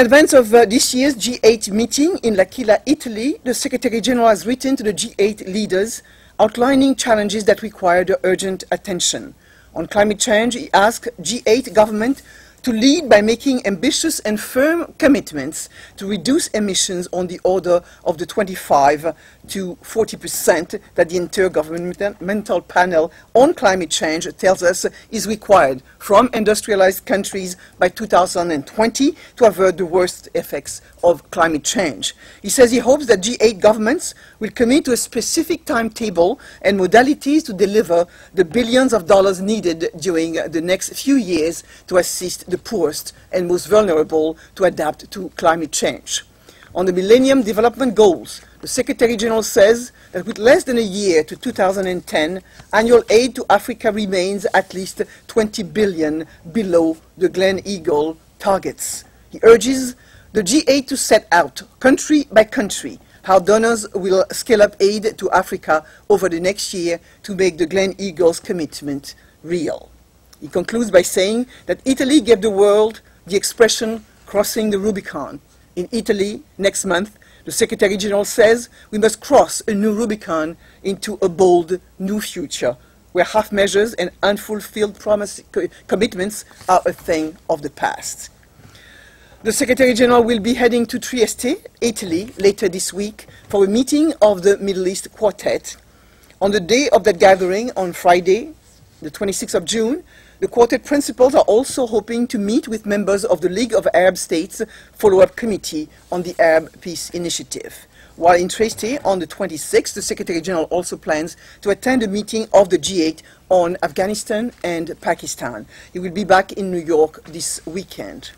advance of this year's G8 meeting in L'Aquila, Italy, the Secretary General has written to the G8 leaders outlining challenges that require the urgent attention. On climate change, he asked G8 government to lead by making ambitious and firm commitments to reduce emissions on the order of the 25 to 40% that the Intergovernmental Panel on Climate Change tells us is required from industrialized countries by 2020 to avert the worst effects of climate change. He says he hopes that G8 governments will commit to a specific timetable and modalities to deliver the billions of dollars needed during the next few years to assist the poorest and most vulnerable to adapt to climate change. On the Millennium Development Goals, the Secretary General says that with less than a year to 2010, annual aid to Africa remains at least 20 billion below the Glen-Eagle targets. He urges the G8 to set out, country by country, how donors will scale up aid to Africa over the next year to make the Glen-Eagles commitment real. He concludes by saying that Italy gave the world the expression crossing the Rubicon. In Italy, next month, the Secretary General says we must cross a new Rubicon into a bold new future, where half measures and unfulfilled commitments are a thing of the past. The Secretary General will be heading to Trieste, Italy, later this week for a meeting of the Middle East Quartet. On the day of that gathering, on Friday, the 26th of June, the Quartet principals are also hoping to meet with members of the League of Arab States Follow-up Committee on the Arab Peace Initiative. While in Trieste on the 26th, the Secretary General also plans to attend a meeting of the G8 on Afghanistan and Pakistan. He will be back in New York this weekend.